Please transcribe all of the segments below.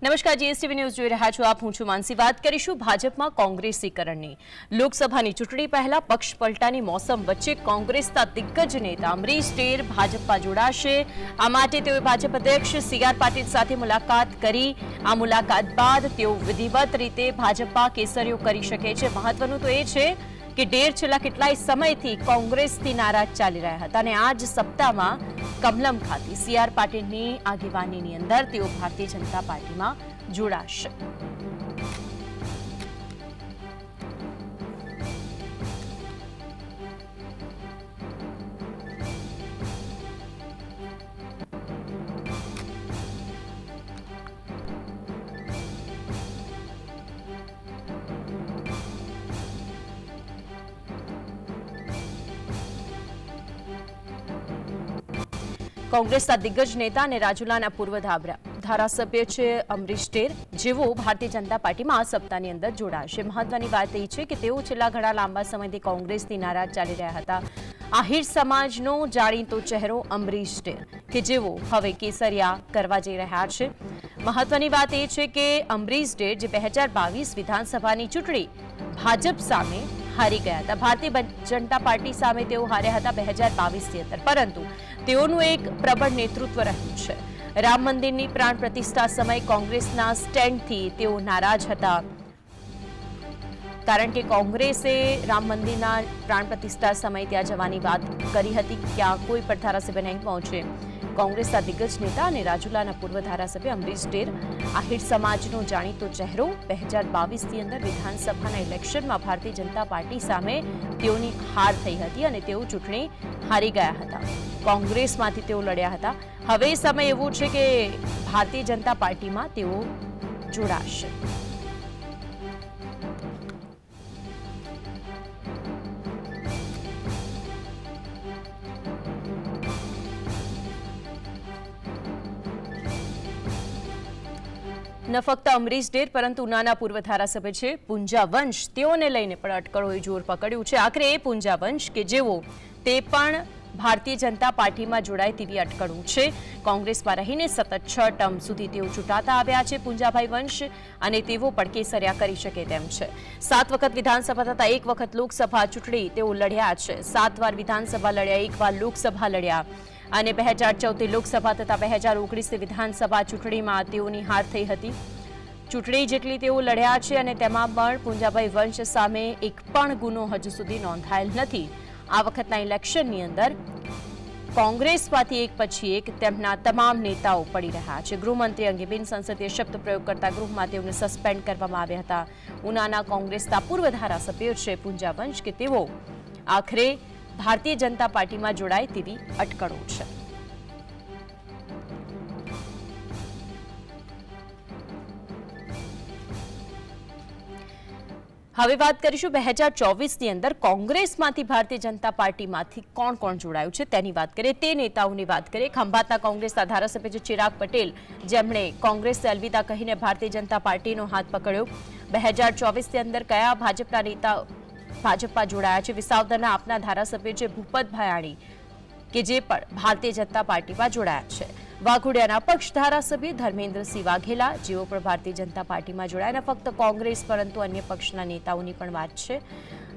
નમસ્કાર, GSTV news જોઈ રહ્યા છો આપ. હું છું માનસી. વાત કરીશું ભાજપમાં કોંગ્રેસીકરણની. લોકસભાની ચૂંટણી પહેલા પક્ષ પલટાની મોસમ વચ્ચે કોંગ્રેસના દિગ્ગજ નેતા અમરીશ ડેર ભાજપમાં જોડાશે. આ માટે તેઓએ ભાજપ અધ્યક્ષ સી.આર. પાટીલ સાથે મુલાકાત કરી. આ મુલાકાત બાદ તેઓ વિધિવત રીતે ભાજપમાં કેસરીઓ કરી શકે છે. મહત્વનું તો એ છે કે ડેર છેલ્લા કેટલાય સમયથી કોંગ્રેસથી નારાજ ચાલી રહ્યા હતા અને આ જ સપ્તાહમાં કમલમ ખાતે સી.આર. પાટીલની આગેવાનીની અંદર તેઓ ભારતીય જનતા પાર્ટીમાં જોડાશે. કોંગ્રેસના દિગ્ગજ નેતા અને રાજુલાના પૂર્વ ધારાસભ્ય છે અમરીશ ડેર, જેઓ ભારતીય જનતા પાર્ટીમાં આ સપ્તાહની અંદર જોડાશે. મહત્વની વાત એ છે કે તેઓ છેલ્લા ઘણા લાંબા સમયથી કોંગ્રેસથી નારાજ ચાલી રહ્યા હતા. આહિર સમાજનો જાણીતો ચહેરો અમરીશ ડેર, કે જેઓ હવે કેસરિયા કરવા જઈ રહ્યા છે. મહત્વની વાત એ છે કે અમરીશ ડેર જે 2022 વિધાનસભાની ચૂંટણી ભાજપ સામે હારી ગયા હતા. ભારતીય જનતા પાર્ટી સામે તેઓ હાર્યા હતા 2022ની અંદર, પરંતુ તેઓનું એક પ્રબળ નેતૃત્વ રહ્યું છે. રામ મંદિરની પ્રાણ પ્રતિષ્ઠા સમયે કોંગ્રેસના સ્ટેન્ડથી તેઓ નારાજ હતા, કારણ કે કોંગ્રેસે રામ મંદિરના પ્રાણ પ્રતિષ્ઠા સમયે ત્યાં જવાની વાત કરી હતી. ક્યાં કોઈ પણ ધારાસભ્ય નહીં પહોંચે. કોંગ્રેસના દિગ્ગજ નેતા અને રાજુલાના પૂર્વ ધારાસભ્ય અમરીશ ડેર, આહિર સમાજનો જાણીતો ચહેરો, 2022ની અંદર વિધાનસભાના ઇલેક્શનમાં ભારતીય જનતા પાર્ટી સામે તેઓની હાર થઈ હતી અને તેઓ ચૂંટણી હારી ગયા હતા. કોંગ્રેસમાંથી તેઓ લડ્યા હતા. હવે સમય એવો છે કે ભારતીય જનતા પાર્ટીમાં તેઓ જોડાશે. ન ફક્ત અમરીશ ડેર પરંતુ ઉનાના પૂર્વ ધારાસભ્ય છે પુંજા વંશ, તેઓને લઈને પણ અટકળોએ જોર પકડ્યું છે. આખરે એ પુંજા વંશ કે જેઓ તે પણ ભારતીય જનતા પાર્ટીમાં જોડાય તેવી અટકળો છે. કોંગ્રેસમાં રહીને સતત 6 ટર્મ સુધી તેઓ ચૂંટાતા આવ્યા છે પુંજાભાઈ વંશ, અને તેઓ પણ કેસરિયા કરી શકે તેમ છે. 7 વખત વિધાનસભા તથા 1 વખત લોકસભા ચૂંટણી તેઓ લડ્યા છે. 7 વાર વિધાનસભા લડ્યા, 1 વાર લોકસભા લડ્યા અને 2014 લોકસભા તથા 2019 વિધાનસભા ચૂંટણીમાં તેઓની હાર થઈ હતી. ચૂંટણી જેટલી તેઓ લડ્યા છે અને તેમાં પણ પુંજાભાઈ વંશ સામે એક પણ ગુનો હજુ સુધી નોંધાયેલ નથી. આ વખતના ઇલેક્શનની અંદર કોંગ્રેસમાંથી એક પછી એક તેમના તમામ નેતાઓ પડી રહ્યા છે. ગૃહમંત્રી અંગે બિનસંસદીય શબ્દ પ્રયોગ કરતા ગૃહમાં તેઓને સસ્પેન્ડ કરવામાં આવ્યા હતા. ઉનાના કોંગ્રેસના પૂર્વ ધારાસભ્ય છે પુંજા વંશ, કે તેઓ આખરે ભારતીય જનતા પાર્ટીમાં જોડાય તેવી અટકળો છે. હવે વાત કરીશું 2024ની અંદર કોંગ્રેસમાંથી ભારતીય જનતા પાર્ટીમાંથી કોણ કોણ જોડાયું છે તેની વાત કરીએ. તે નેતાઓની વાત કરીએ. ખંભાતના કોંગ્રેસના ધારાસભ્ય છે ચિરાગ પટેલ, જેમણે કોંગ્રેસને અલવિદા કહીને ભારતીય જનતા પાર્ટીનો હાથ પકડ્યો. 2024ની અંદર કયા ભાજપના નેતા ભાજપમાં જોડાયા છે? વિસાવદરના આપના ધારાસભ્ય છે ભૂપત ભાયાણી, કે જે પણ ભારતીય જનતા પાર્ટીમાં જોડાયા છે. વાઘોડિયાના પક્ષ ધારાસભ્ય ધર્મેન્દ્રસિંહ વાઘેલા, જેઓ પણ ભારતીય જનતા પાર્ટીમાં જોડાયા. ફક્ત કોંગ્રેસ પરંતુ અન્ય પક્ષના નેતાઓની પણ વાત છે.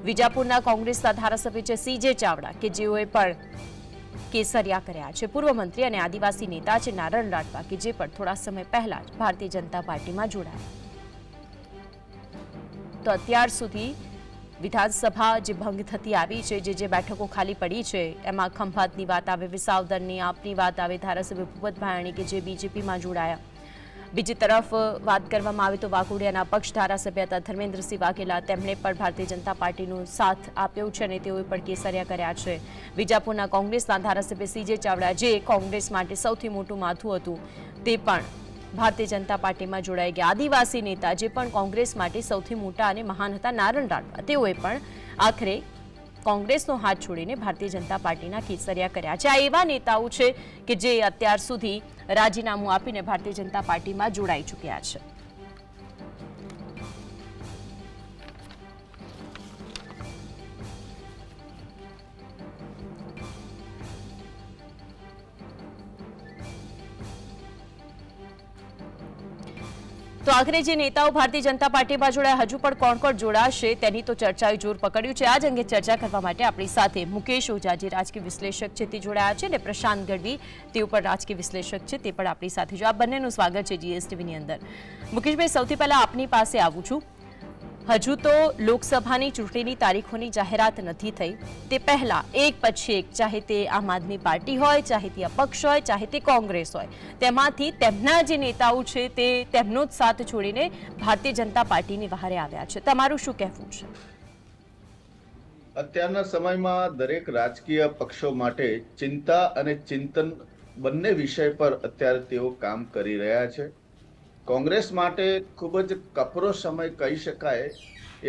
વિજાપુરના કોંગ્રેસના ધારાસભ્ય છે સી.જે. ચાવડા, કે જેઓએ પણ કેસરિયા કર્યા છે. પૂર્વ મંત્રી અને આદિવાસી નેતા છે નારણ રાઠવા, કે જે પણ થોડા સમય પહેલા જ ભારતીય જનતા પાર્ટીમાં જોડાયા. તો અત્યાર સુધી વિધાનસભા જે ભંગ થતી આવી છે, જે બેઠકો ખાલી પડી છે, એમાં ખંભાતની વાત આવે, વિસાવદરની આપની વાત આવે, ધારાસભ્ય ભૂપત ભાયાણી કે જે બીજેપીમાં જોડાયા. બીજી તરફ વાત કરવામાં આવે તો વાઘોડિયાના પક્ષ ધારાસભ્ય હતા ધર્મેન્દ્રસિંહ વાઘેલા, તેમણે પણ ભારતીય જનતા પાર્ટીનો સાથ આપ્યો છે અને તેઓએ પણ કેસરિયા કર્યા છે. વિજાપુરના કોંગ્રેસના ધારાસભ્ય સી.જે. ચાવડા, જે કોંગ્રેસ માટે સૌથી મોટું માથું હતું, તે પણ ભારતીય જનતા પાર્ટીમાં જોડાઈ ગયા. આદિવાસી નેતા, જે પણ કોંગ્રેસ માટે સૌથી મોટા અને મહાન હતા, નારણ રાઠવા, તેઓએ પણ આખરે કોંગ્રેસનો હાથ છોડીને ભારતીય જનતા પાર્ટીના કેસરિયા કર્યા છે. આ એવા નેતાઓ છે કે જે અત્યાર સુધી રાજીનામું આપીને ભારતીય જનતા પાર્ટીમાં જોડાઈ ચૂક્યા છે. તો આખરે જે નેતાઓ ભારતીય જનતા પાર્ટીમાં જોડાયા હજુ પણ કોણ કોણ જોડાશે તેની તો ચર્ચાએ જોર પકડ્યું છે. આ જ અંગે ચર્ચા કરવા માટે આપણી સાથે મુકેશ ઓઝા જે રાજકીય વિશ્લેષક છે તે જોડાયા છે અને પ્રશાંત ગઢવી તેઓ પણ રાજકીય વિશ્લેષક છે તે પણ આપણી સાથે જો. આ બંનેનું સ્વાગત છે જીએસટીવીની અંદર. મુકેશભાઈ, સૌથી પહેલા આપની પાસે આવું છું. હજુ તો લોકસભાની ચૂંટણીની તારીખોની જાહેરાત નથી થઈ. તે પહેલા એક પછી એક, ચાહે તે આમ આદમી પાર્ટી હોય, ચાહે તે અપક્ષ હોય, ચાહે તે કોંગ્રેસ હોય, તેમાંથી તેમના જે નેતાઓ છે તે તેમનો જ સાથ છોડીને ભારતીય જનતા પાર્ટીની વહારે આવ્યા છે. તમારું શું કહેવું છે? અત્યારના સમયમાં દરેક રાજકીય પક્ષો માટે ચિંતા અને ચિંતન બંને વિષય પર અત્યારે તેઓ કામ કરી રહ્યા છે. કોંગ્રેસ માટે ખૂબ જ કપરો સમય કહી શકાય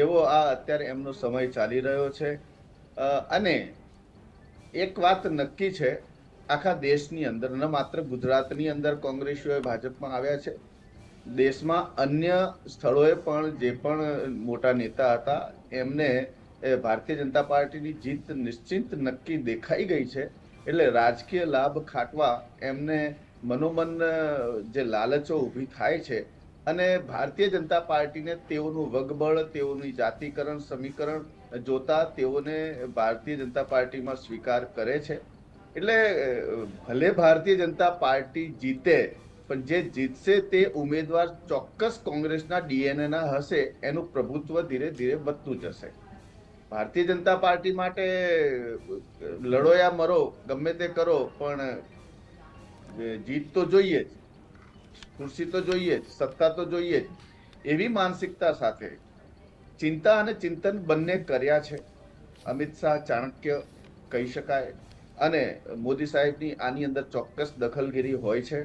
એવો આ અત્યારે એમનો સમય ચાલી રહ્યો છે. અને એક વાત નક્કી છે, આખા દેશની અંદર, ન માત્ર ગુજરાતની અંદર કોંગ્રેસીઓ ભાજપમાં આવ્યા છે, દેશમાં અન્ય સ્થળોએ પણ જે પણ મોટા નેતા હતા એમને ભારતીય જનતા પાર્ટીની જીત નિશ્ચિત નક્કી દેખાઈ ગઈ છે. એટલે રાજકીય લાભ ખાટવા એમને મનોમન જે લાલચો ઊભી થાય છે અને ભારતીય જનતા પાર્ટીને તેઓનું વગબળ, તેઓની જાતિકરણ સમીકરણ જોતા તેઓને ભારતીય જનતા પાર્ટીમાં સ્વીકાર કરે છે. એટલે ભલે ભારતીય જનતા પાર્ટી જીતે, પણ જે જીતશે તે ઉમેદવાર ચોક્કસ કોંગ્રેસના ડીએનએના હશે, એનું પ્રભુત્વ ધીરે ધીરે વધતું જશે. ભારતીય જનતા પાર્ટી માટે લડો યા મરો, ગમે તે કરો, પણ જીત તો જોઈએ જ, ખુરશી તો જોઈએ જ, સત્તા તો જોઈએ જ, એવી માનસિકતા સાથે ચિંતા અને ચિંતન બંને કર્યા છે. અમિત શાહ ચાણક્ય કહી શકાય અને મોદી સાહેબની આની અંદર ચોક્કસ દખલગીરી હોય છે.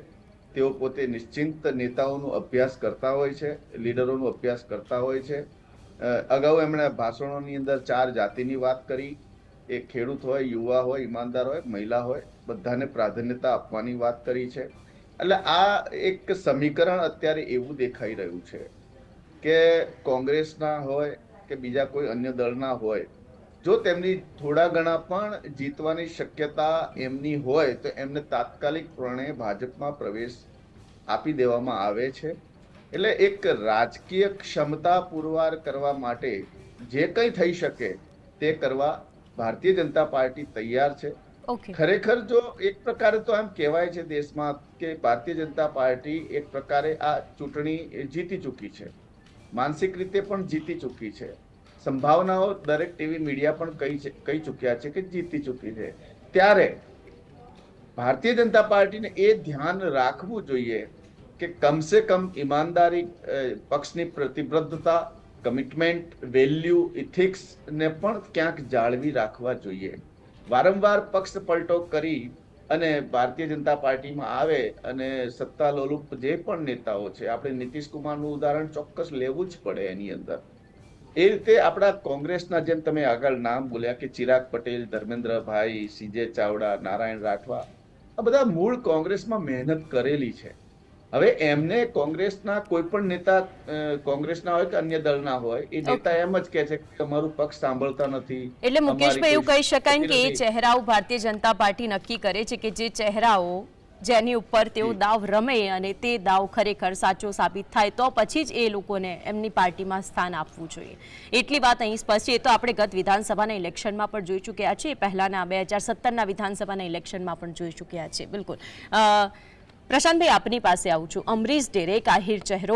તેઓ પોતે નિશ્ચિંત નેતાઓનો અભ્યાસ કરતા હોય છે, લીડરોનો અભ્યાસ કરતા હોય છે. અગાઉ એમણે ભાષણોની અંદર 4 જાતિની વાત કરી. એ ખેડૂત હોય, યુવા હોય, ઈમાનદાર હોય, મહિલા હોય, બધાને પ્રાધાન્યતા આપવાની વાત કરી છે. એટલે આ એક સમીકરણ અત્યારે એવું દેખાઈ રહ્યું છે કે કોંગ્રેસના હોય કે બીજા કોઈ અન્ય દળના હોય, જો તેમની થોડા ઘણા પણ જીતવાની શક્યતા એમની હોય તો એમને તાત્કાલિકપણે ભાજપમાં પ્રવેશ આપી દેવામાં આવે છે. એટલે એક રાજકીય ક્ષમતા પુરવાર કરવા માટે જે કંઈ થઈ શકે તે કરવા ભારતીય જનતા પાર્ટી તૈયાર છે. ખરેખર જો એક પ્રકારે તો એમ કહેવાય છે દેશમાં કે ભારતીય જનતા પાર્ટી એક પ્રકારે આ ચૂંટણી જીતી ચૂકી છે, માનસિક રીતે પણ જીતી ચૂકી છે. સંભાવનાઓ દરેક ટીવી મીડિયા પણ કહી ચૂક્યા છે કે જીતી ચૂકી છે. ત્યારે ભારતીય જનતા પાર્ટીને એ ધ્યાન રાખવું જોઈએ કે કમસે કમ ઈમાનદારી, પક્ષની પ્રતિબદ્ધતા, કમિટમેન્ટ, વેલ્યુ, ઇથિક્સ ને પણ ક્યાંક જાળવી રાખવા જોઈએ. વારંવાર પક્ષ પલટો કરી અને ભારતીય જનતા પાર્ટીમાં આવે અને સત્તા લોલુપ જે પણ નેતાઓ છે, આપણે નીતિશ કુમારનું ઉદાહરણ ચોક્કસ લેવું જ પડે એની અંદર. એ રીતે આપણા કોંગ્રેસના જેમ તમે આગળ નામ બોલ્યા કે ચિરાગ પટેલ, ધર્મેન્દ્રભાઈ, સીજે ચાવડા, નારાયણ રાઠવા, આ બધા મૂળ કોંગ્રેસમાં મહેનત કરેલી છે. હવે એમને કોંગ્રેસના કોઈ પણ નેતા, કોંગ્રેસના હોય કે અન્ય દળના હોય, એ નેતા એમ જ કહે છે કે તમારું પક્ષ સાંભળતા નથી. એટલે મુકેશભાઈ એવું કહી શકાય કે એ ચહેરાઓ ભારતીય જનતા પાર્ટી નક્કી કરે છે કે જે ચહેરાઓ જેની ઉપર તેઓ દાવ રમે અને તે દાવ ખરેખર સાચો સાબિત થાય તો પછી જ એ લોકોને એમની પાર્ટીમાં સ્થાન આપવું જોઈએ. એટલી વાત અહીં સ્પષ્ટ છે. એ તો આપણે ગત વિધાનસભાના ઇલેક્શનમાં પણ જોઈ ચૂક્યા છીએ, પહેલાના 2017ના વિધાનસભાના ઇલેક્શનમાં પણ જોઈ ચૂક્યા છીએ. બિલકુલ. પ્રશાંતભાઈ, આપની પાસે આવું છું. અમરીશ ડેરેક આહિર ચહેરો,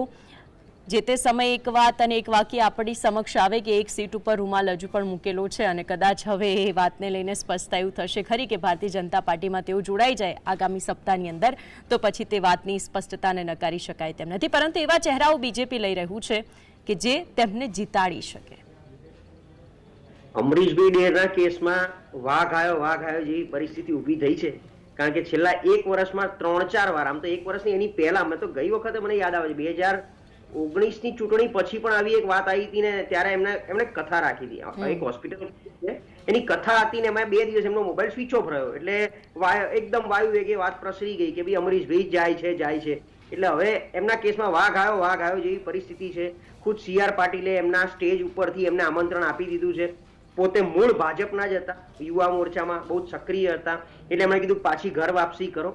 જે તે સમયે એક વાત અને એક વાક્ય આપણી સમક્ષ આવે કે એક સીટ ઉપર રૂમાલ હજુ પણ મૂકેલો છે અને કદાચ હવે એ વાતને લઈને સ્પષ્ટતા એવું થશે ખરી કે ભારતીય જનતા પાર્ટીમાં તેઓ જોડાઈ જાય આગામી સપ્તાહની અંદર, તો પછી તે વાતની સ્પષ્ટતાને નકારી શકાય તેમ નથી. પરંતુ એવા ચહેરાઓ બીજેપી લઈ રહ્યું છે કે જે તેમને જીતાડી શકે. અમરીશભાઈ ડેરના કેસમાં વાઘ આવ્યો જેવી પરિસ્થિતિ ઊભી થઈ છે. કારણ કે છેલ્લા 1 વર્ષમાં 3-4 વાર, આમ તો 1 વર્ષની એની પહેલા, મેં તો ગઈ વખતે મને યાદ આવે છે 2019ની ચૂંટણી પછી પણ આવી એક વાત આવી હતી ને, ત્યારે એમણે કથા રાખી હતી. એક હોસ્પિટલ એની કથા હતી ને એમાં 2 દિવસ એમનો મોબાઈલ સ્વિચ ઓફ રહ્યો. એટલે એકદમ વાયુ વેગે વાત પ્રસરી ગઈ કે ભાઈ અમરીશભાઈ જાય છે. એટલે હવે એમના કેસમાં વાઘ આવ્યો જેવી પરિસ્થિતિ છે. ખુદ CR પાટીલે એમના સ્ટેજ ઉપરથી એમને આમંત્રણ આપી દીધું છે. પોતે મૂળ ભાજપના જ હતા, યુવા મોરચામાં બહુ સક્રિય હતા. એટલે એમણે કીધું પાછી ઘર વાપસી કરો.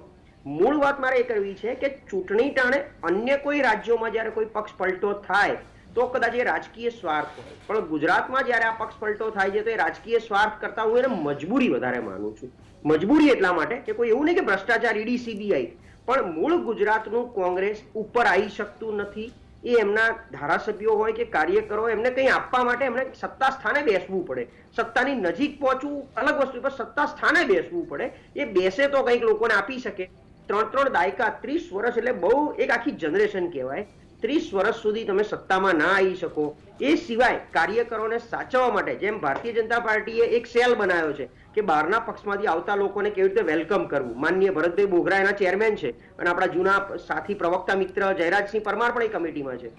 મૂળ વાત મારે એ કરવી છે કે ચૂંટણી ટાણે અન્ય કોઈ રાજ્યોમાં જ્યારે કોઈ પક્ષ પલટો થાય તો કદાચ એ રાજકીય સ્વાર્થ હોય, પણ ગુજરાતમાં જ્યારે આ પક્ષ પલટો થાય છે તો એ રાજકીય સ્વાર્થ કરતા હું એને મજબૂરી વધારે માનું છું. મજબૂરી એટલા માટે કે કોઈ એવું નહીં કે ભ્રષ્ટાચાર ઈડી સીબીઆઈ, પણ મૂળ ગુજરાતનું કોંગ્રેસ ઉપર આવી શકતું નથી. એ એમના ધારાસભ્યો હોય કે કાર્યકરો એમને કંઈ આપવા માટે એમને સત્તા સ્થાને બેસવું પડે. સત્તાની નજીક પહોંચવું અલગ વસ્તુ, પણ સત્તા સ્થાને બેસવું પડે. એ બેસે તો કંઈક લોકોને આપી શકે. 3 દાયકા 30 વર્ષ એટલે બહુ એક આખી જનરેશન કહેવાય. 30 વર્ષ સુધી તમે સત્તામાં ના આવી શકો. એ સિવાય કાર્યકરોને સાચવવા માટે જેમ ભારતીય જનતા પાર્ટીએ એક સેલ બનાવ્યો છે કે બહારના પક્ષમાંથી આવતા લોકોને કેવી રીતે વેલકમ કરવું. માનનીય ભરતભાઈ બોઘરા એના ચેરમેન છે અને આપણા જૂના સાથી પ્રવક્તા મિત્ર જયરાજસિંહ પરમાર પણ એ કમિટીમાં છે.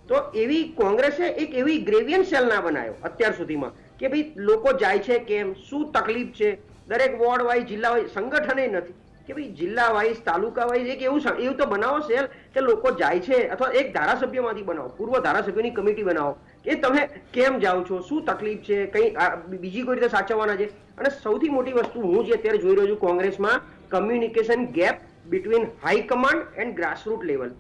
તો એવી કોંગ્રેસે એક એવી ગ્રેવિયન સેલ ના બનાવ્યો અત્યાર સુધીમાં કે ભાઈ લોકો જાય છે કેમ, શું તકલીફ છે, દરેક વોર્ડ વાઇઝ જિલ્લા વાઇઝ સંગઠને નથી કે ભાઈ જિલ્લા વાઇઝ તાલુકા વાઇઝ એક એવું તો બનાવો સેલ કે લોકો જાય છે, અથવા એક ધારાસભ્યમાંથી બનાવો, પૂર્વ ધારાસભ્યોની કમિટી બનાવો કે તમે કેમ જાઓ છો, શું તકલીફ છે, કઈ બીજી કોઈ રીતે સાચવવાના છે. અને સૌથી મોટી વસ્તુ હું જે અત્યારે જોઈ રહ્યો છું કોંગ્રેસમાં, communication gap between high command and grassroot level.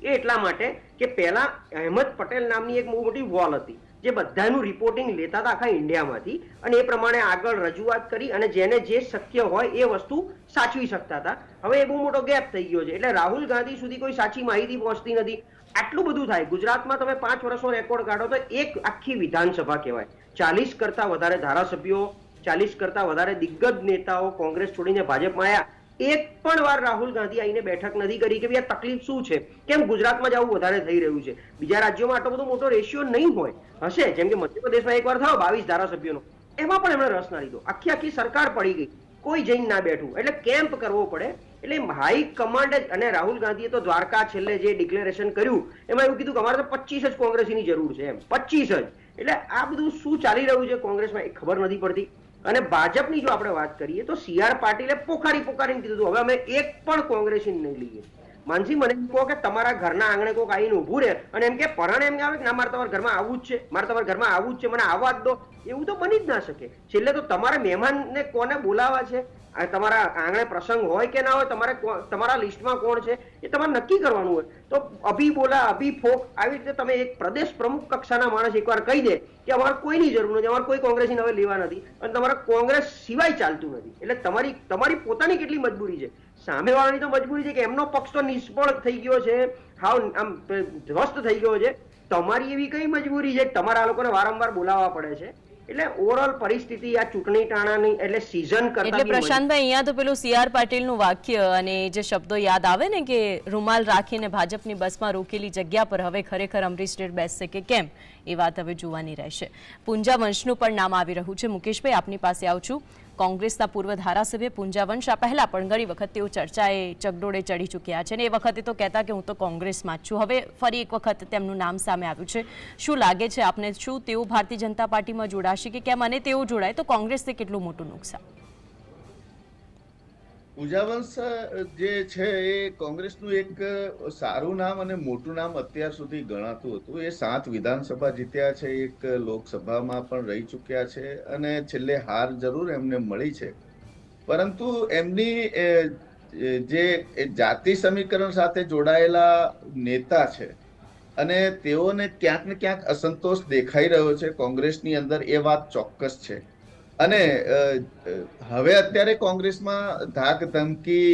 એ એટલા માટે કે પહેલા અહેમદ પટેલ નામની એક બહુ મોટી વોલ હતી જે બધાનું રિપોર્ટિંગ લેતા હતા આખા ઇન્ડિયામાંથી, અને એ પ્રમાણે આગળ રજૂઆત કરી અને જેને જે શક્ય હોય એ વસ્તુ સાચવી શકતા હતા. હવે એ બહુ મોટો ગેપ થઈ ગયો છે, એટલે રાહુલ ગાંધી સુધી કોઈ સાચી માહિતી પહોંચતી નથી. આટલું બધું થાય ગુજરાતમાં, તમે 5 વર્ષનો રેકોર્ડ કાઢો તો એક આખી વિધાનસભા કહેવાય. 40 કરતા વધારે ધારાસભ્યો, 40 કરતા વધારે દિગ્ગજ નેતાઓ કોંગ્રેસ છોડીને ભાજપમાં આવ્યા. એક પણ વાર રાહુલ ગાંધી આવીને બેઠક નથી કરી કે ભાઈ આ તકલીફ શું છે, કેમ ગુજરાતમાં જ આવું વધારે થઈ રહ્યું છે. બીજા રાજ્યોમાં આટલો બધો મોટો રેશિયો નહીં હોય, હશે જેમ કે મધ્યપ્રદેશમાં એકવાર થયો 22 ધારાસભ્યોનો, એમાં પણ એમણે રસ ના લીધો. આખી સરકાર પડી ગઈ, કોઈ જઈને ના બેઠું. એટલે કેમ્પ કરવો પડે. એટલે હાઈ કમાન્ડ અને રાહુલ ગાંધીએ તો દ્વારકા છેલ્લે જે ડિક્લેરેશન કર્યું એમાં એવું કીધું કે અમારે તો 25 જ કોંગ્રેસીની જરૂર છે, એમ 25 જ. એટલે આ બધું શું ચાલી રહ્યું છે કોંગ્રેસમાં એ ખબર નથી પડતી. અને ભાજપની જો આપણે વાત કરીએ તો CR પાટીલે પોકારીને કીધું હવે અમે એક પણ કોંગ્રેસી નહીં લઈએ. માનસી મને કહો કે તમારા ઘરના આંગણે કોઈક આવીને ઊભું રહે અને એમ કે પરાણે એમ આવે કે ના મારે તમારા ઘરમાં આવવું જ છે, મારે તમારા ઘરમાં આવવું જ છે, મને આવવા જ દો, એવું તો બની જ ના શકે. છેલ્લે તો તમારે મહેમાનને કોને બોલાવવા છે, તમારા આંગણે પ્રસંગ હોય કે ના હોય, તમારા લિસ્ટમાં કોણ છે એ તમારે નક્કી કરવાનું હોય. તો અભી બોલા અભી ફોક, આવી રીતે તમે એક પ્રદેશ પ્રમુખ કક્ષાના માણસ એકવાર કહી દે કે અમારે કોઈની જરૂર નથી, અમારે કોઈ કોંગ્રેસી હવે લેવા નથી, અને તમારે કોંગ્રેસ સિવાય ચાલતું નથી. એટલે તમારી પોતાની કેટલી મજબૂરી છે, સામેવાળાની તો મજબૂરી છે કે એમનો પક્ષ તો નિષ્ફળ થઈ ગયો છે, હાવ આમ ધ્વસ્ત થઈ ગયો છે. તમારી એવી કઈ મજબૂરી છે તમારા લોકોને વારંવાર બોલાવવા પડે છે. એટલે ઓવરઓલ પરિસ્થિતિ આ ચૂંટણી ટાણાની એટલે સીઝન કરતા એટલે પ્રશાંતભાઈ અહીંયા તો પેલું CR પાટીલનું વાક્ય અને જે શબ્દો યાદ આવે ને કે રૂમાલ રાખીને ભાજપની બસમાં રોકેલી જગ્યા પર હવે ખરેખર અમરીશ ડેર બેસશે કે કેમ, એ વાત હવે જોવાની રહેશે. પૂંજા વંશનું પણ નામ આવી રહ્યું છે. મુકેશભાઈ આપની પાસે આવું છું. કોંગ્રેસના પૂર્વ ધારાસભ્ય પૂંજા વંશ આ પહેલા પણ ઘણી વખત તેઓ ચર્ચાએ ચગડોળે ચડી ચૂક્યા છે અને એ વખતે તો કહેતા કે હું તો કોંગ્રેસમાં જ છું. હવે ફરી એક વખત તેમનું નામ સામે આવ્યું છે. શું લાગે છે આપને, શું તેઓ ભારતીય જનતા પાર્ટીમાં જોડાશે કે કેમ, અને તેઓ જોડાય તો કોંગ્રેસને કેટલું મોટું નુકસાન? પૂજા વંશ જે છે એ કોંગ્રેસનું એક સારું નામ અને મોટું નામ અત્યાર સુધી ગણાતું હતું. એ 7 વિધાનસભા જીત્યા છે, એક લોકસભામાં પણ રહી ચૂક્યા છે અને છેલ્લે હાર જરૂર એમને મળી છે, પરંતુ એમની જે જાતિ સમીકરણ સાથે જોડાયેલા નેતા છે અને તેઓને ક્યાંક ને ક્યાંક અસંતોષ દેખાઈ રહ્યો છે કોંગ્રેસની અંદર, એ વાત ચોક્કસ છે. અને હવે અત્યારે કોંગ્રેસમાં ધાક ધમકી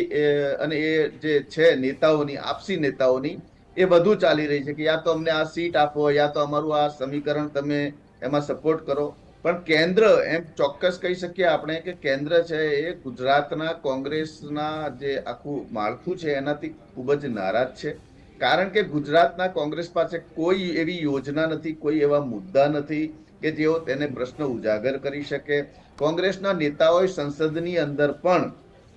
અને એ જે છે નેતાઓની, આપસી નેતાઓની, એ વધુ ચાલી રહી છે કે યા તો અમને આ સીટ આપો, યા તો અમારું આ સમીકરણ તમે એમાં સપોર્ટ કરો. પણ કેન્દ્ર, એમ ચોક્કસ કહી શકીએ આપણે કે કેન્દ્ર છે એ ગુજરાતના કોંગ્રેસના જે આખું માળખું છે એનાથી ખૂબ જ નારાજ છે. કારણ કે ગુજરાતના કોંગ્રેસ પાસે કોઈ એવી યોજના નથી, કોઈ એવા મુદ્દા નથી કે જેઓ તેને પ્રશ્ન ઉજાગર કરી શકે. કોંગ્રેસના નેતાઓએ સંસદની અંદર પણ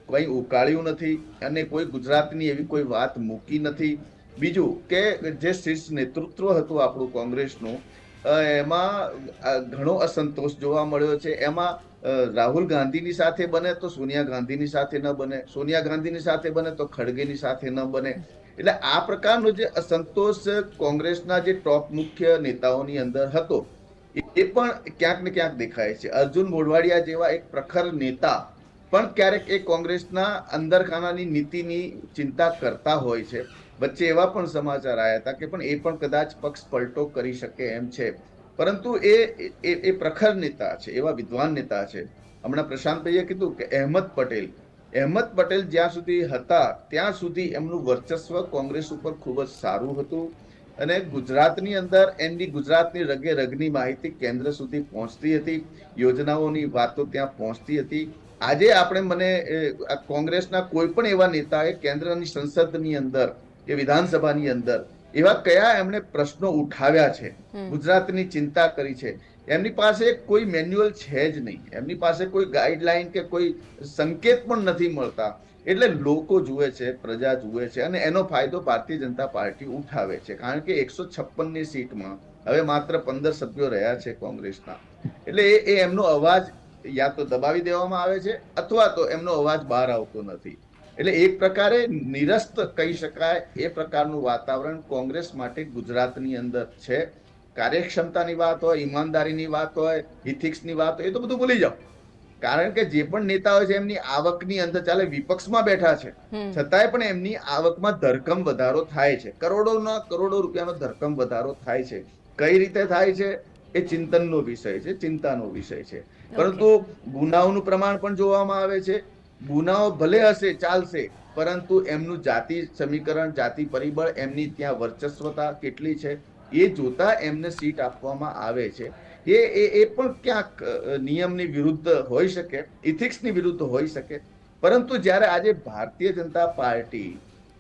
કંઈ ઉકાળ્યું નથી અને કોઈ ગુજરાતની એવી કોઈ વાત મૂકી નથી. બીજું કે જે શીર્ષ નેતૃત્વ હતું આપણું કોંગ્રેસનું, એમાં ઘણો અસંતોષ જોવા મળ્યો છે. એમાં રાહુલ ગાંધીની સાથે બને તો સોનિયા ગાંધીની સાથે ન બને, સોનિયા ગાંધીની સાથે બને તો ખડગેની સાથે ન બને. એટલે આ પ્રકારનો જે અસંતોષ કોંગ્રેસના જે ટોપ મુખ્ય નેતાઓની અંદર હતો એ પણ ક્યાંક ને ક્યાંક દેખાય છે. અર્જુન મોઢવાડિયા જેવા એક પ્રખર નેતા પણ ક્યારેક એ કોંગ્રેસના અંદરખાનાની નીતિની ચિંતા કરતા હોય છે. વચ્ચે એવા પણ સમાચાર આવ્યા હતા કે પણ એ પણ કદાચ પક્ષ પલટો કરી શકે એમ છે. પરંતુ એ પ્રખર નેતા છે, એવા વિદ્વાન નેતા છે. હમણાં પ્રશાંતભાઈએ કીધું કે અહેમદ પટેલ જ્યાં સુધી હતા ત્યાં સુધી એમનું વર્ચસ્વ કોંગ્રેસ ઉપર ખૂબ જ સારું હતું અને ગુજરાતની અંદર એમની ગુજરાતની રગે રગની માહિતી કેન્દ્ર સુધી પહોંચતી હતી, યોજનાઓની વાતો ત્યાં પહોંચતી હતી. આજે મને કોંગ્રેસના કોઈ પણ એવા નેતાએ કેન્દ્રની સંસદની અંદર કે વિધાનસભાની અંદર એવા કયા એમણે પ્રશ્નો ઉઠાવ્યા છે, ગુજરાતની ચિંતા કરી છે, એમની પાસે કોઈ મેન્યુઅલ છે જ નહીં. એમની પાસે કોઈ ગાઈડલાઈન કે કોઈ સંકેત પણ નથી મળતા. એટલે લોકો જુએ છે, પ્રજા જુએ છે અને એનો ફાયદો ભારતીય જનતા પાર્ટી ઉઠાવે છે. કારણ કે 156ની સીટમાં હવે માત્ર 15 સભ્યો રહ્યા છે કોંગ્રેસના. એટલે એ એમનો અવાજ યા તો દબાવી દેવામાં આવે છે અથવા તો એમનો અવાજ બહાર આવતો નથી. એટલે એક પ્રકારે નિરસ્ત કહી શકાય એ પ્રકારનું વાતાવરણ કોંગ્રેસ માટે ગુજરાતની અંદર છે. કાર્યક્ષમતાની વાત હોય, ઈમાનદારીની વાત હોય, ઇથિક્સની વાત હોય, એ તો બધું ભૂલી જાઓ. કારણ કે જે પણ નેતા હોય છે એમની આવકની અંદર, ચાલે વિપક્ષમાં બેઠા છે છતાંય પણ એમની આવકમાં ધરખમ વધારો થાય છે. કરોડો રૂપિયાનો ધરખમ વધારો થાય છે. કઈ રીતે થાય છે એ ચિંતનનો વિષય છે, ચિંતાનો વિષય છે. પરંતુ ગુનાઓનું પ્રમાણ પણ જોવામાં આવે છે. ગુનાઓ ભલે હશે, ચાલશે, પરંતુ એમનું જાતિ સમીકરણ, જાતિ પરિબળ, એમની ત્યાં વર્ચસ્વતા કેટલી છે એ જોતા એમને સીટ આપવામાં આવે છે. એ પણ ક્યાંક નિયમની વિરુદ્ધ હોઈ શકે, ઇથિક્સની વિરુદ્ધ હોઈ શકે. પરંતુ જ્યારે આજે ભારતીય જનતા પાર્ટી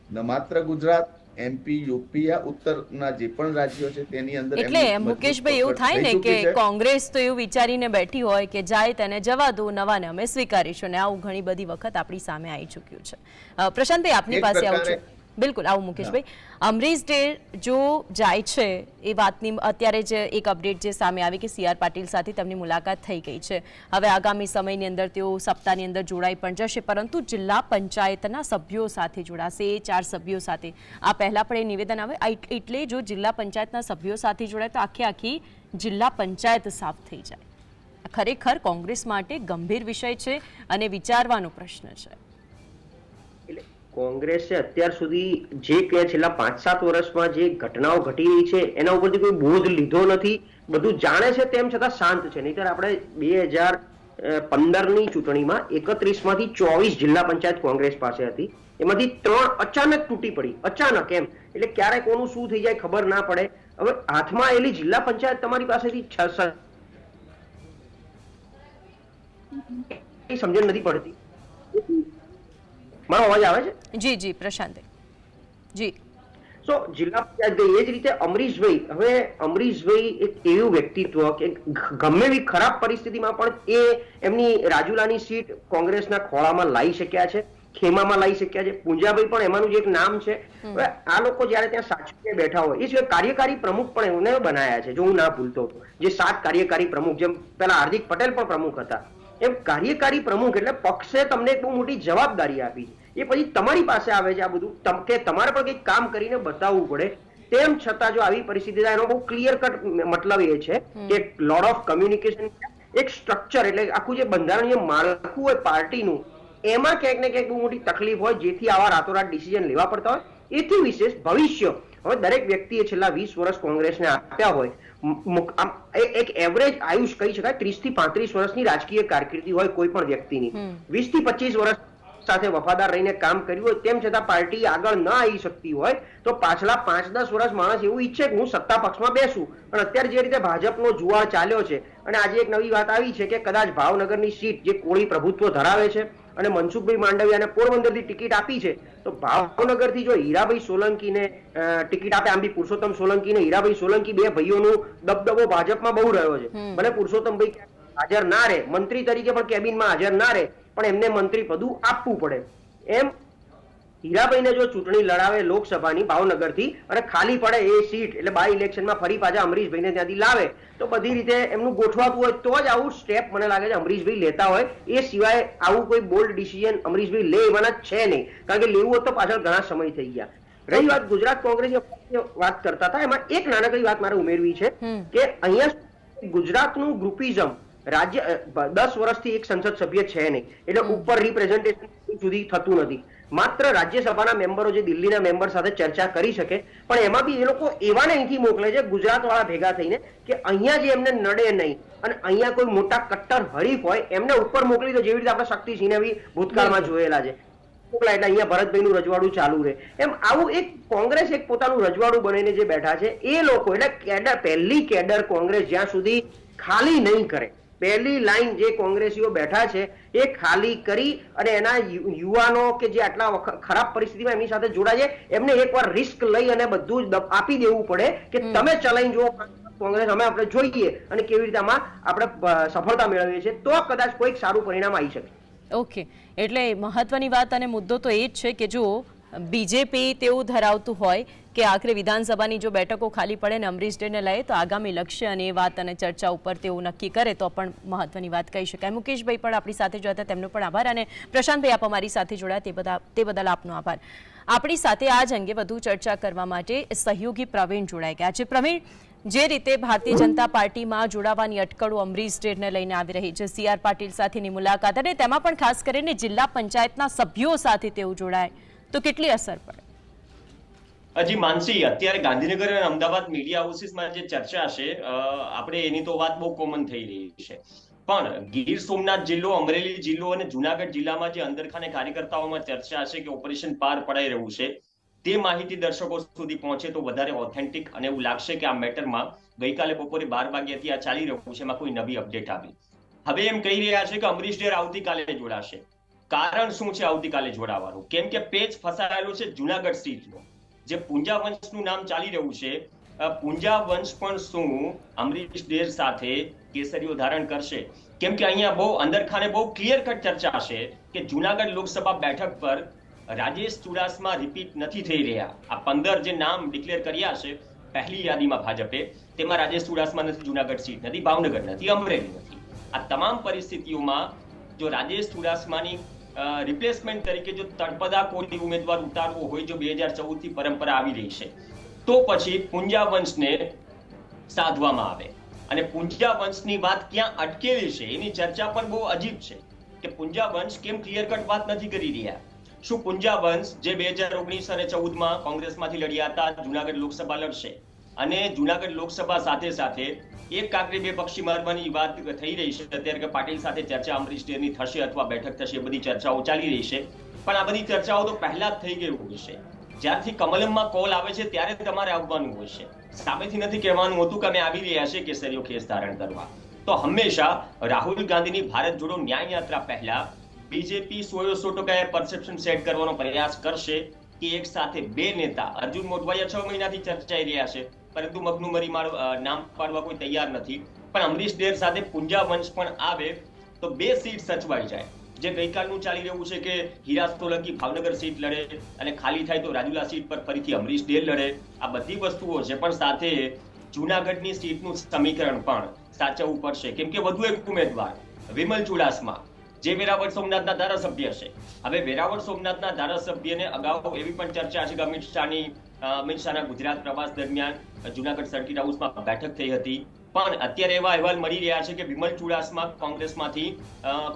ન માત્ર ગુજરાત, MP, UP યા ઉત્તરના જે પણ રાજ્યો છે તેની અંદર એટલે મુકેશભાઈ એવું થાય ને કે કોંગ્રેસ તો એવું વિચારીને બેઠી હોય કે જાય તેને જવા દો, નવાને અમે સ્વીકારીશું, ને આવું ઘણી બધી વખત આપણી સામે આવી ચૂક્યું છે. પ્રશાંતભાઈ આપની પાસે આવું છે. બિલકુલ, આવું મુકેશભાઈ. અમરીશ ડેર જો જાય છે એ વાતની અત્યારે જ એક અપડેટ જે સામે આવી કે CR પાટીલ સાથે તેમની મુલાકાત થઈ ગઈ છે. હવે આગામી સમયની અંદર તેઓ સપ્તાહની અંદર જોડાઈ પણ જશે, પરંતુ જિલ્લા પંચાયતના સભ્યો સાથે જોડાશે, 4 સભ્યો સાથે. આ પહેલા પણ એ નિવેદન આવે એટલે જો જિલ્લા પંચાયતના સભ્યો સાથે જોડાય તો આખી જિલ્લા પંચાયત સાફ થઈ જાય. ખરેખર કોંગ્રેસ માટે ગંભીર વિષય છે અને વિચારવાનો પ્રશ્ન છે. કોંગ્રેસે અત્યાર સુધી જે કે છેલ્લા 5-7 વર્ષમાં જે ઘટનાઓ ઘટી રહી છે એના ઉપરથી કોઈ બોધ લીધો નથી. બધું જાણે છે તેમ છતાં શાંત છે. નહીતર આપણે 2015ની ચૂંટણીમાં 31માંથી 24 જિલ્લા પંચાયત કોંગ્રેસ પાસે હતી, એમાંથી 3 અચાનક તૂટી પડી. અચાનક એમ, એટલે ક્યારે કોનું શું થઈ જાય ખબર ના પડે. હવે હાથમાં આવેલી જિલ્લા પંચાયત તમારી પાસેથી સમજણ નથી પડતી. મારો અવાજ આવે છે? જી પ્રશાંત જી. સો જિલ્લા પંચાયત ગઈ. એ જ રીતે અમરીશભાઈ, હવે અમરીશભાઈ એક એવું વ્યક્તિત્વ કે ગમે એવી ખરાબ પરિસ્થિતિમાં પણ એ એમની રાજુલાની સીટ કોંગ્રેસના ખોળામાં લાવી શક્યા છે, ખેમામાં લાવી શક્યા છે. પૂંજાભાઈ પણ એમાંનું જ એક નામ છે. હવે આ લોકો જયારે ત્યાં સાચવીને બેઠા હોય, એ સિવાય કાર્યકારી પ્રમુખ પણ એમને બનાયા છે, જો હું ના ભૂલતો, જે 7 કાર્યકારી પ્રમુખ, જેમ પેલા હાર્દિક પટેલ પણ પ્રમુખ હતા, એમ કાર્યકારી પ્રમુખ એટલે પક્ષે તમને એક બહુ મોટી જવાબદારી આપી છે. એ પછી તમારી પાસે આવે છે આ બધું કે તમારે પણ કંઈક કામ કરીને બતાવવું પડે. તેમ છતાં જો આવી પરિસ્થિતિ થાય, એનો બહુ ક્લિયર કટ મતલબ એ છે કે લોટ ઓફ કમ્યુનિકેશન, એક સ્ટ્રક્ચર, એટલે આખું જે બંધારણીય માળખું હોય પાર્ટીનું, એમાં ક્યાંક ને ક્યાંક બહુ મોટી તકલીફ હોય, જેથી આવા રાતોરાત ડિસિઝન લેવા પડતા હોય. એથી વિશેષ ભવિષ્ય, હવે દરેક વ્યક્તિએ છેલ્લા 20 વર્ષ કોંગ્રેસને આપ્યા હોય, એક એવરેજ આયુષ કહી શકાય 30 થી 35 વર્ષની રાજકીય કારકિર્દી હોય કોઈ પણ વ્યક્તિની. 20 થી 25 વર્ષ સાથે વફાદાર રહીને કામ કર્યું હોય, તેમ છતાં પાર્ટી આગળ ન આવી શકતી હોય તો પાછલા 5-10 વર્ષ માણસ એવું ઈચ્છે કે હું સત્તા પક્ષમાં બેસું. પણ અત્યારે જે રીતે ભાજપનો જુવાળ ચાલ્યો છે, અને આજે એક નવી વાત આવી છે કે કદાચ ભાવનગરની સીટ જે કોળી પ્રભુત્વ ધરાવે છે અને મનસુખભાઈ માંડવિયાને પોરબંદરથી ટિકિટ આપી છે, તો ભાવનગરથી જો હીરાભાઈ સોલંકીને ટિકિટ આપે, આમ બી પુરુષોત્તમ સોલંકી ને હીરાભાઈ સોલંકી બે ભાઈઓનું દબદબો ભાજપમાં બહુ રહ્યો છે. ભલે પુરુષોત્તમભાઈ હાજર ના રહે, મંત્રી તરીકે પણ કેબિનમાં હાજર ના રહે, પણ એમને મંત્રી પદું આપવું પડે. એમ હીરાભાઈને જો ચૂંટણી લડાવે લોકસભાની ભાવનગરથી અને ખાલી પડે એ સીટ, એટલે બાય ઇલેક્શનમાં ફરી પાછા અમરીશભાઈને ત્યાંથી લાવે, તો બધી રીતે એમનું ગોઠવાતું હોય તો જ આવું સ્ટેપ મને લાગે છે અમરીશભાઈ લેતા હોય. એ સિવાય આવું કોઈ બોલ્ડ ડિસિઝન અમરીશભાઈ લે એવાના છે નહીં, કારણ કે લેવું હોત તો પાછળ ઘણા સમય થઈ ગયા. રહી વાત ગુજરાત કોંગ્રેસની વાત કરતા હતા, એમાં એક નાનકડી વાત મારે ઉમેરવી છે કે અહીંયા ગુજરાતનું ગ્રુપિઝમ રાજ્ય 10 વર્ષથી એક સંસદ સભ્ય છે નહીં, એટલે ઉપર રિપ્રેઝન્ટેશન સુધી થતું નથી. માત્ર રાજ્યસભાના મેમ્બરો જે દિલ્હીના મેમ્બર સાથે ચર્ચા કરી શકે, પણ એમાં બી એ લોકો એવાને અહીંથી મોકલે છે ગુજરાત વાળા ભેગા થઈને કે અહીંયા જે એમને નડે નહીં અને અહીંયા કોઈ મોટા કટ્ટર હરીફ હોય એમને ઉપર મોકલી દો, જેવી રીતે આપણે શક્તિસિંહને બી ભૂતકાળમાં જોયેલા છે. મોકલા એટલે અહીંયા ભરતભાઈનું રજવાડું ચાલુ રહે. એમ આવું એક કોંગ્રેસ એક પોતાનું રજવાડું બનાવીને જે બેઠા છે એ લોકો, એટલે કેડર, પહેલી કેડર કોંગ્રેસ જ્યાં સુધી ખાલી નહીં કરે, પહેલી લાઈન જે કોંગ્રેસીઓ બેઠા છે એ ખાલી કરી અને એના યુવાનો કે જે આટલા ખરાબ પરિસ્થિતિમાં એમની સાથે જોડાય છે એમને એકવાર રિસ્ક લઈ અને બધું જ આપી દેવું પડે કે તમે ચલાવી જુઓ કોંગ્રેસ, અમે આપણે જોઈએ અને કેવી રીતે આમાં આપણે સફળતા મેળવીએ છીએ, તો કદાચ કોઈક સારું પરિણામ આવી શકે. ઓકે, એટલે મહત્વની વાત અને મુદ્દો તો એ જ છે કે જો બીજેપી તેવું ધરાવતું હોય કે આખરે વિધાનસભાની જો બેઠકો ખાલી પડે ને અમરીશ ડેરને લઈએ તો આગામી લક્ષ્ય અને એ વાત અને ચર્ચા ઉપર તેવું નક્કી કરે તો પણ મહત્વની વાત કહી શકાય. મુકેશભાઈ પણ આપણી સાથે જોયા હતા, તેમનો પણ આભાર. અને પ્રશાંતભાઈ, આપ અમારી સાથે જોડાયા તે બદલ આપનો આભાર. આપણી સાથે આ જ અંગે વધુ ચર્ચા કરવા માટે સહયોગી પ્રવીણ જોડાઈ ગયા છે. પ્રવીણ, જે રીતે ભારતીય જનતા પાર્ટીમાં જોડાવાની અટકળો અમરીશ ડેરને લઈને આવી રહી છે, CR પાટીલ સાથેની મુલાકાત અને તેમાં પણ ખાસ કરીને જિલ્લા પંચાયતના સભ્યો સાથે તેઓ જોડાય તો કેટલી અસર પડે? હજી માનસી, અત્યારે ગાંધીનગર અને અમદાવાદ મીડિયા હાઉસીસમાં જે ચર્ચા છે, આપણે એની તો વાત બહુ કોમન થઈ રહી છે, પણ ગીર સોમનાથ જિલ્લો, અમરેલી જિલ્લો અને જુનાગઢ જિલ્લામાં જે અંદરખાને કાર્યકર્તાઓમાં ચર્ચા છે કે ઓપરેશન પાર પડાઈ રહ્યું છે, તે માહિતી દર્શકો સુધી પહોંચે તો વધારે ઓથેન્ટિક અને એવું લાગશે કે આ મેટરમાં ગઈકાલે બપોરે 12 વાગ્યાથી આ ચાલી રહ્યું છે, એમાં કોઈ નવી અપડેટ આવી. હવે એમ કહી રહ્યા છે કે અમરીશ ડેર આવતીકાલે જોડાશે. કારણ શું છે આવતીકાલે જોડાવાનું? કેમ કે પેચ ફસાયેલું છે જુનાગઢ સીટનું, જે પૂંજા વંશનું નામ ચાલી રહ્યું છે. પૂંજા વંશ પણ શું અમરીશ ડેર સાથે કેસરીઓ ધારણ કરશે? કેમ કે અહીંયા બહુ અંદરખાને બહુ ક્લિયર કટ ચર્ચા છે કે જુનાગઢ લોકસભા બેઠક પર રાજેશ ચુડાસમા રિપીટ નથી થઈ રહ્યા. આ 15 જે નામ ડિક્લેર કર્યા છે પહેલી યાદીમાં ભાજપે, તેમાં રાજેશ ચુડાસમા નથી, જુનાગઢ સીટ નથી, ભાવનગર નથી, અમરેલી નથી. આ તમામ પરિસ્થિતિઓમાં જો રાજેશ ચુડાસમાની રિપ્લેસમેન્ટ તરીકે જો તળપદા કોઈ ઉમેદવાર ઉતારવો હોય, જો 2014 થી પરંપરા આવી રહી છે, તો પછી પૂંજા વંશને સાધવામાં આવે. અને પૂંજા વંશની વાત ક્યાં અટકેલી છે એની ચર્ચા પણ બહુ અજીબ છે કે પૂંજા વંશ કેમ ક્લિયર કટ વાત નથી કરી રહ્યા. શું પૂંજા વંશ જે 2019 અને 14માં કોંગ્રેસમાંથી લડ્યા હતા, જુનાગઢ લોકસભા લડશે અને જુનાગઢ લોકસભા સાથે સાથે એક કાંકરી બે પક્ષી મારવાની વાત થઈ રહી છે અત્યારે કે પાટીલ સાથે ચર્ચા અમરીશ ડેરની થશે અથવા બેઠક થશે, બધી ચર્ચાઓ ચાલી રહી છે. પણ આ બધી ચર્ચાઓ તો પહેલા જ થઈ ગઈ હોય છે. જ્યારથી કમલમમાં કોલ આવે છે ત્યારે તમારે આવવાનું હોય છે, સામેથી નથી કહેવાનું હોતું કે અમે આવી રહ્યા છે કેસરીઓ ખેસ ધારણ કરવા. તો હંમેશા રાહુલ ગાંધીની ભારત જોડો ન્યાય યાત્રા પહેલા બીજેપી 100% પરસેપ્શન સેટ કરવાનો પ્રયાસ કરશે કે એક સાથે બે નેતા, અર્જુન મોઢવાડિયા 6 મહિનાથી ચર્ચાઈ રહ્યા છે પરંતુ મગનું મરી નામ પાડવા કોઈ તૈયાર નથી. પણ અમરીશ ડેર સાથે પૂંજા વંશ પણ આવે તો 2 સીટ સચવાઈ જાય. જે ગઈકાલનું ચાલી રહ્યું છે કે હીરા સોલંકી ભાવનગર સીટ લડે અને ખાલી થાય તો રાજુલા સીટ પર ફરીથી અમરીશ ડેર લડે, આ બધી વસ્તુઓ છે. પણ સાથે જુનાગઢની સીટનું સમીકરણ પણ સાચવવું પડશે કેમ કે વધુ એક ઉમેદવાર વિમલ ચુડાસમા જે વેરાવળ સોમનાથના ધારાસભ્ય છે. હવે વેરાવળ સોમનાથના ધારાસભ્યને અગાઉ એવી પણ ચર્ચા છે કે અમિત શાહના ગુજરાત પ્રવાસ દરમિયાન જુનાગઢ સર્કિટ હાઉસમાં બેઠક થઈ હતી, પણ અત્યારે એવા અહેવાલ મળી રહ્યા છે કે વિમલ ચુડાસમા કોંગ્રેસમાંથી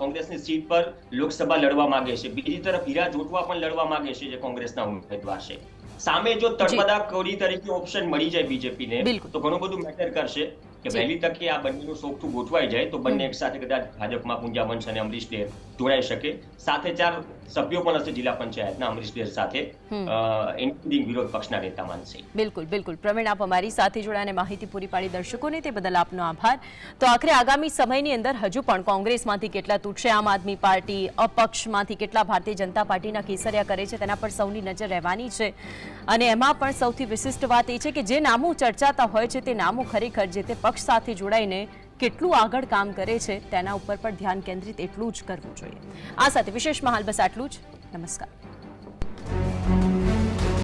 કોંગ્રેસની સીટ પર લોકસભા લડવા માંગે છે. બીજી તરફ હીરા જોટવા પણ લડવા માંગે છે જે કોંગ્રેસના ઉમેદવાર છે. સામે જો તળપદા કોરી તરીકે ઓપ્શન મળી જાય બીજેપીને તો ઘણું બધું મેટર કરશે કે વહેલી તકે આ બંનેનું સોગઠું ગોઠવાઈ જાય તો બંને એક સાથે કદાચ ભાજપમાં પૂંજા વંશ અને અમરીશ ડેર જોડાઈ શકે. સાથે 4 સભ્યો પણ હશે જિલ્લા પંચાયતના અમરીશ ડેર સાથે, ઇન્ક્લુડિંગ વિરોધ પક્ષના નેતા માનસી. બિલકુલ બિલકુલ પ્રવીણ, આપ અમારી સાથે જોડાઈને માહિતી પૂરી પાડી દર્શકોને, તે બદલ આપનો આભાર. તો આખરે આગામી સમયની અંદર હજુ પણ કોંગ્રેસમાંથી કેટલા તૂટશે, આમ આદમી પાર્ટી, અપક્ષમાંથી કેટલા ભારતીય જનતા પાર્ટીના કેસરિયા કરે છે તેના પર સૌની નજર રહેવાની છે. અને એમાં પણ સૌથી વિશિષ્ટ વાત એ છે કે જે નામો ચર્ચાતા હોય છે તે નામો ખરેખર જે તે પક્ષ સાથે જોડાઈને કેટલું આગળ કામ કરે છે તેના ઉપર પણ ધ્યાન કેન્દ્રિત એટલું જ કરવું જોઈએ. આ સાથે વિશેષમાં હાલ બસ આટલું જ. નમસ્કાર.